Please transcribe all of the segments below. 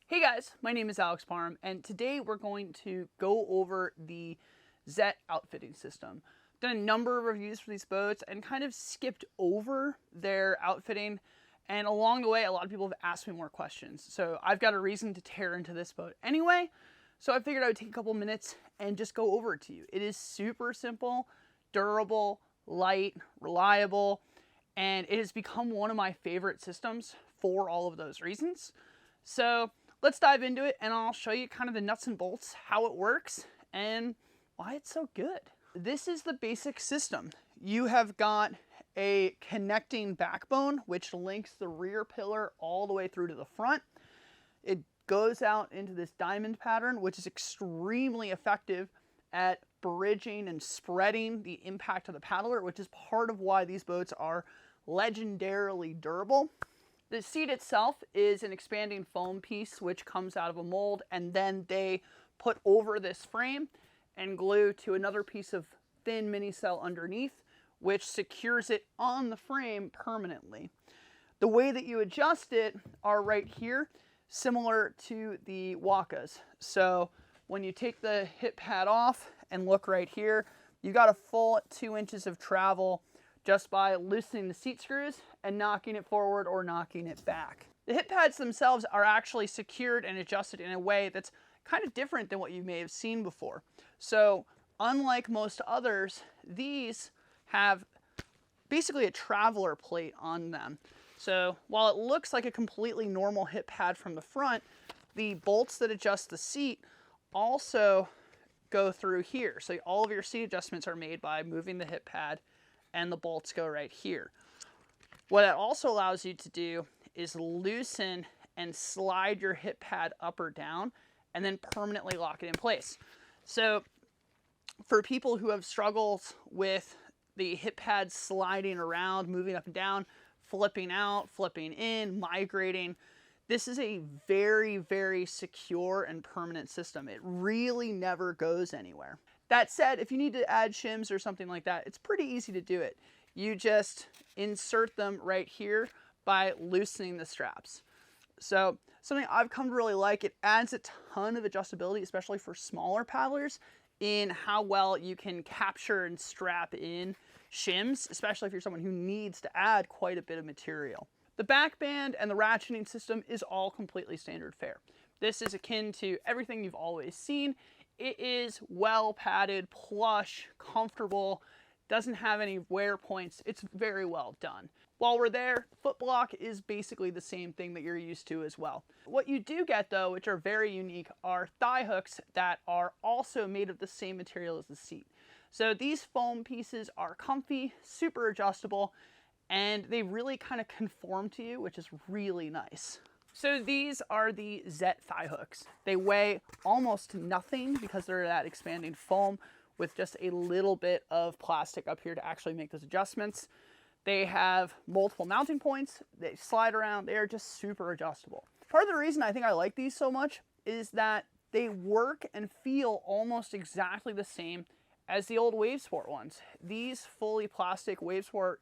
Hey guys, my name is Alex Parham, and today we're going to go over the Zet outfitting system. I've done a number of reviews for these boats and kind of skipped over their outfitting, and along the way a lot of people have asked me more questions. So I've got a reason to tear into this boat anyway, so I figured I would take a couple minutes and just go over it to you. It is super simple, durable, light, reliable, and it has become one of my favorite systems for all of those reasons. So let's dive into it and I'll show you kind of the nuts and bolts, how it works, and why it's so good. This is the basic system. You have got a connecting backbone, which links the rear pillar all the way through to the front. It goes out into this diamond pattern, which is extremely effective at bridging and spreading the impact of the paddler, which is part of why these boats are legendarily durable. The seat itself is an expanding foam piece which comes out of a mold, and then they put over this frame and glue to another piece of thin mini cell underneath, which secures it on the frame permanently. The way that you adjust it are right here, similar to the Wakas. So when you take the hip pad off and look right here, you got a full 2 inches of travel just by loosening the seat screws and knocking it forward or knocking it back. The hip pads themselves are actually secured and adjusted in a way that's kind of different than what you may have seen before. So unlike most others, these have basically a traveler plate on them. So while it looks like a completely normal hip pad from the front, the bolts that adjust the seat also go through here. So all of your seat adjustments are made by moving the hip pad, and the bolts go right here. What that also allows you to do is loosen and slide your hip pad up or down and then permanently lock it in place. So for people who have struggles with the hip pad sliding around, moving up and down, flipping out, flipping in, migrating, this is a very, very secure and permanent system. It really never goes anywhere. That said, if you need to add shims or something like that, it's pretty easy to do it. You just insert them right here by loosening the straps. So something I've come to really like, it adds a ton of adjustability, especially for smaller paddlers, in how well you can capture and strap in shims, especially if you're someone who needs to add quite a bit of material. The backband and the ratcheting system is all completely standard fare. This is akin to everything you've always seen. It is well padded, plush, comfortable, doesn't have any wear points. It's very well done. While we're there, foot block is basically the same thing that you're used to as well. What you do get though, which are very unique, are thigh hooks that are also made of the same material as the seat. So these foam pieces are comfy, super adjustable, and they really kind of conform to you, which is really nice. So these are the Zet thigh hooks. They weigh almost nothing because they're that expanding foam with just a little bit of plastic up here to actually make those adjustments. They have multiple mounting points. They slide around. They are just super adjustable. Part of the reason I think I like these so much is that they work and feel almost exactly the same as the old Wavesport ones. These fully plastic Wavesport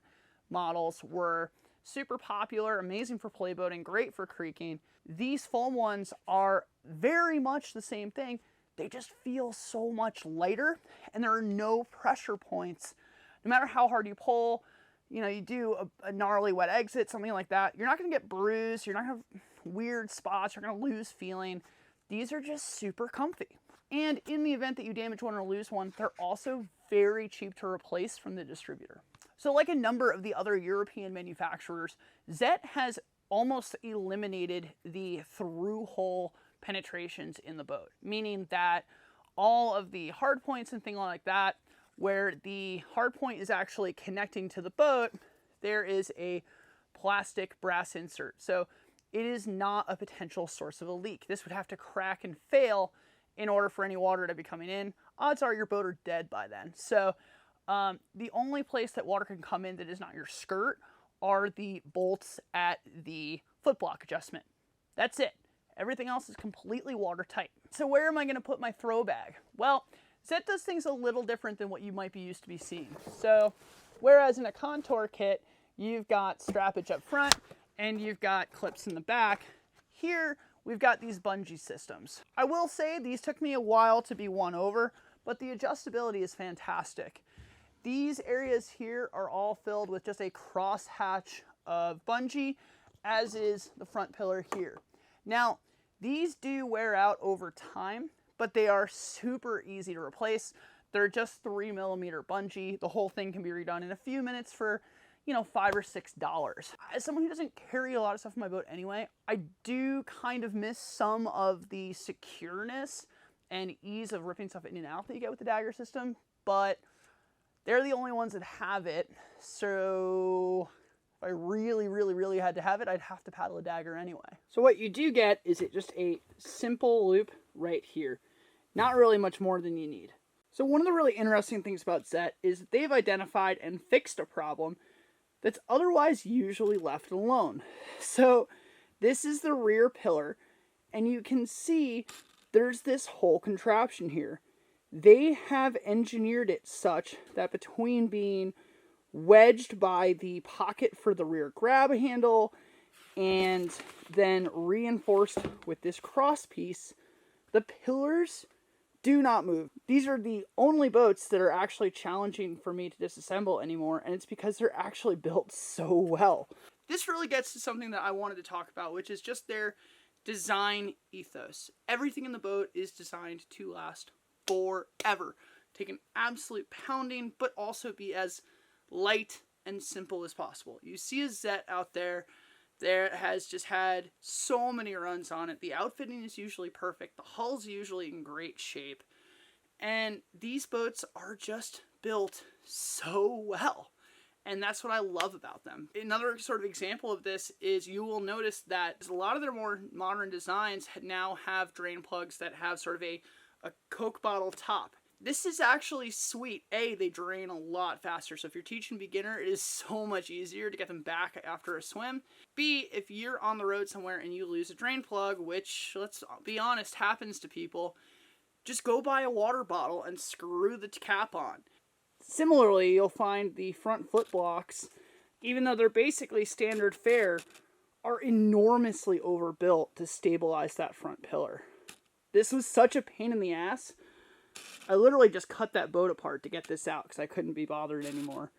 models were super popular, amazing for playboating, great for creeking. These foam ones are very much the same thing. They just feel so much lighter, and there are no pressure points. No matter how hard you pull, you do a gnarly wet exit, something like that, you're not gonna get bruised, you're not gonna have weird spots, you're gonna lose feeling. These are just super comfy. And in the event that you damage one or lose one, they're also very cheap to replace from the distributor. So like a number of the other European manufacturers, Zet has almost eliminated the through-hole penetrations in the boat, meaning that all of the hard points and things like that, where the hard point is actually connecting to the boat, there is a plastic brass insert. So it is not a potential source of a leak. This would have to crack and fail in order for any water to be coming in. Odds are your boat are dead by then. So the only place that water can come in that is not your skirt are the bolts at the foot block adjustment. That's it. Everything else is completely watertight. So where am I going to put my throw bag? Well, Zet does things a little different than what you might be used to be seeing. So whereas in a contour kit, you've got strappage up front and you've got clips in the back, here we've got these Bungee systems. I will say these took me a while to be won over, but the adjustability is fantastic. These areas here are all filled with just a cross hatch of Bungee, as is the front pillar here. Now, these do wear out over time, but they are super easy to replace. They're just 3mm Bungee. The whole thing can be redone in a few minutes for, you know, $5 or $6. As someone who doesn't carry a lot of stuff in my boat anyway, I do kind of miss some of the secureness and ease of ripping stuff in and out that you get with the Dagger system, but they're the only ones that have it. So if I really had to have it, I'd have to paddle a Dagger anyway. So what you do get is just a simple loop right here. Not really much more than you need. So one of the really interesting things about Zet is that they've identified and fixed a problem that's otherwise usually left alone. So this is the rear pillar, and you can see there's this whole contraption here. They have engineered it such that between being wedged by the pocket for the rear grab handle and then reinforced with this cross piece, the pillars do not move. These are the only boats that are actually challenging for me to disassemble anymore, and it's because they're actually built so well. This really gets to something that I wanted to talk about, which is just their design ethos. Everything in the boat is designed to last forever. Take an absolute pounding, but also be as light and simple as possible. You see a Zet out there that has just had so many runs on it. The outfitting is usually perfect. The hull's usually in great shape. And these boats are just built so well. And that's what I love about them. Another sort of example of this is you will notice that a lot of their more modern designs now have drain plugs that have sort of a Coke bottle top. This is actually sweet. A, they drain a lot faster, so if you're teaching beginner, it is so much easier to get them back after a swim. B, if you're on the road somewhere and you lose a drain plug, which, let's be honest, happens to people, just go buy a water bottle and screw the cap on. Similarly, you'll find the front foot blocks, even though they're basically standard fare, are enormously overbuilt to stabilize that front pillar. This was such a pain in the ass. I literally just cut that boat apart to get this out because I couldn't be bothered anymore.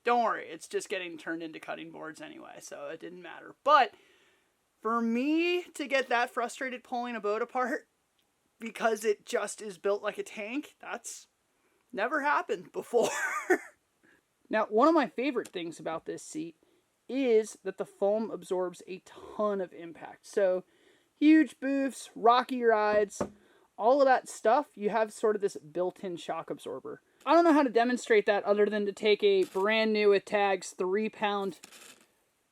Don't worry, it's just getting turned into cutting boards anyway, so it didn't matter. But for me to get that frustrated pulling a boat apart because it just is built like a tank, that's never happened before. Now, one of my favorite things about this seat is that the foam absorbs a ton of impact. So huge boofs, rocky rides, all of that stuff, you have sort of this built-in shock absorber. I don't know how to demonstrate that other than to take a brand new with tags 3-pound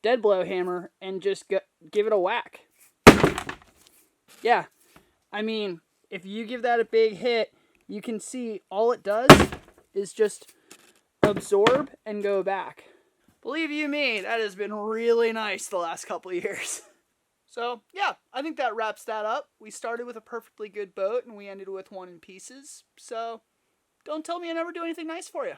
dead blow hammer and just give it a whack. Yeah, I mean, if you give that a big hit, you can see all it does is just absorb and go back. Believe you me, that has been really nice the last couple of years. So, yeah, I think that wraps that up. We started with a perfectly good boat, and we ended with one in pieces. So, don't tell me I never do anything nice for you.